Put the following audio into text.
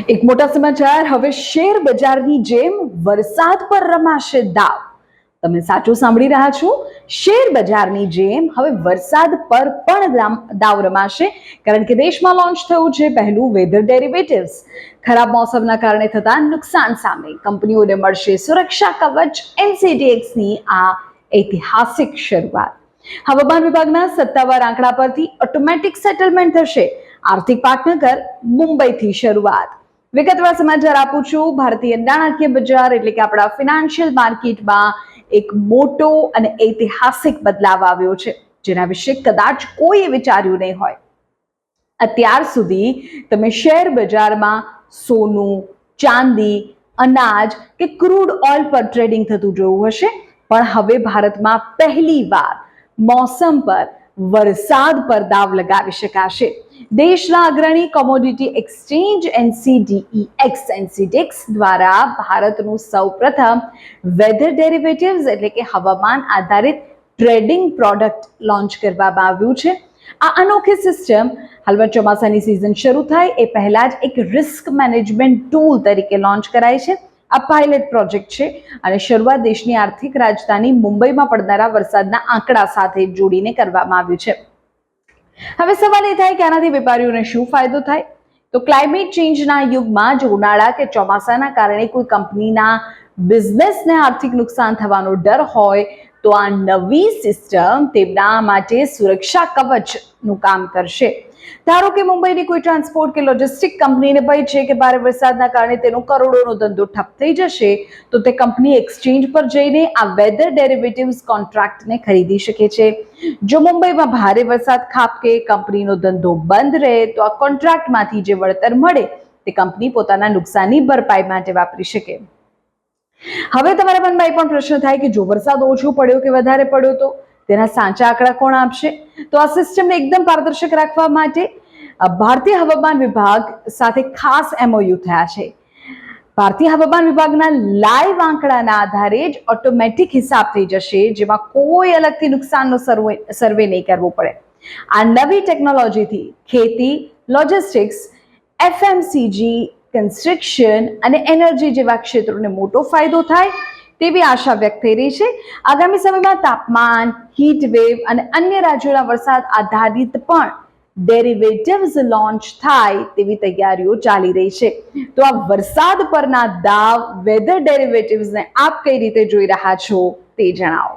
એક મોટા સમાચાર, હવે શેર બજારની જેમ વરસાદ પર રમાશે દાવ. તમે સાચું સાંભળી રહ્યા છો. શેર બજારની જેમ હવે વરસાદ પર પણ દાવ રમાશે, કારણ કે દેશમાં લોન્ચ થયું છે પહેલું વેધર ડેરિવેટિવ્સ. ખરાબ મોસમના કારણે થતા નુકસાન સામે કંપનીઓને મળશે સુરક્ષા કવચ. એનસીડીએક્સની આ ઐતિહાસિક શરૂઆત. હવામાન વિભાગના સત્તાવાર આંકડા પરથી ઓટોમેટિક સેટલમેન્ટ થશે. આર્થિક પાટનગર મુંબઈથી શરૂઆત. વિગતવાર સમાચાર આપું છું. ભારતીય નાણાકીય બજાર એટલે કે આપણા ફિનાન્શિયલ માર્કેટમાં એક મોટો અને ઐતિહાસિક બદલાવ આવ્યો છે, જેના વિશે કદાચ કોઈએ વિચાર્યું નહીં હોય. અત્યાર સુધી તમે શેર બજારમાં સોનું, ચાંદી, અનાજ કે ક્રૂડ ઓઇલ પર ટ્રેડિંગ થતું જોયું હશે, પણ હવે ભારતમાં પહેલીવાર મોસમ પર, વરસાદ પર દાવ લગાવી શકાશે. દેશના અગ્રણી કોમોડિટી એક્સચેન્જ એનસીડીએક્સ દ્વારા ભારતનું સૌપ્રથમ વેધર ડેરિવેટિવ્સ એટલે કે હવામાન આધારિત ટ્રેડિંગ પ્રોડક્ટ લોન્ચ કરવામાં આવ્યું છે. આ અનોખી સિસ્ટમ હાલમાં ચોમાસાની સિઝન શરૂ થાય એ પહેલા જ એક રિસ્ક મેનેજમેન્ટ ટૂલ તરીકે લોન્ચ કરાઈ છે. આ પાયલટ પ્રોજેક્ટ છે અને શરૂઆત દેશની આર્થિક રાજધાની મુંબઈમાં પડનારા વરસાદના આંકડા સાથે જોડીને કરવામાં આવ્યું છે. હવે સવાલ એ થાય કે આનાથી વેપારીઓને શું ફાયદો થાય? તો ક્લાઇમેટ ચેન્જના યુગમાં જો ઉનાળા કે ચોમાસાના કારણે કોઈ કંપનીના બિઝનેસને આર્થિક નુકસાન થવાનો ડર હોય, તો આ નવી સિસ્ટમ તેમના માટે સુરક્ષા કવચનું કામ કરશે. ધારો કે મુંબઈની કોઈ ટ્રાન્સપોર્ટ કે લોજિસ્ટિક કંપનીને ભય છે કે ભારે વરસાદના કારણે તેનો કરોડોનો ધંધો ઠપ થઈ જશે, તો તે કંપની એક્સચેન્જ પર જઈને આ વેધર ડેરિવેટિવ્સ કોન્ટ્રાક્ટને ખરીદી શકે છે. જો મુંબઈમાં ભારે વરસાદ ખાબકે, કંપનીનો ધંધો બંધ રહે, તો આ કોન્ટ્રાક્ટમાંથી જે વળતર મળે તે કંપની પોતાના નુકસાનની ભરપાઈ માટે વાપરી શકે. હવે તમારા મનમાં એ પણ પ્રશ્ન થાય કે જો વરસાદ ઓછો પડ્યો કે વધારે પડ્યો તો તેના સાચા આંકડા કોણ આપશે? તો આ સિસ્ટમને એકદમ પારદર્શક રાખવા માટે ભારતીય હવામાન વિભાગ સાથે ખાસ એમઓયુ થયા છે. ભારતીય હવામાન વિભાગના લાઈવ આંકડાના આધારે જ ઓટોમેટિક હિસાબ થઈ જશે, જેમાં કોઈ અલગથી નુકસાનનો સર્વે નહીં કરવો પડે. આ નવી ટેકનોલોજીથી ખેતી, લોજિસ્ટિક્સ, એફએમસીજી, કન્સ્ટ્રક્શન અને એનર્જી જેવા ક્ષેત્રોને મોટો ફાયદો થાય તેવી આશા વ્યક્ત થઈ રહી છે. આગામી સમયમાં તાપમાન, હીટ વેવ અને અન્ય રાજ્યોના વરસાદ આધારિત પણ ડેરિવેટિવ્સ લોન્ચ થાય તેવી તૈયારીઓ ચાલી રહી છે. તો આ વરસાદ પરના દાવ વેધર ડેરિવેટિવ્સને આપ કઈ રીતે જોઈ રહ્યા છો તે જણાવો.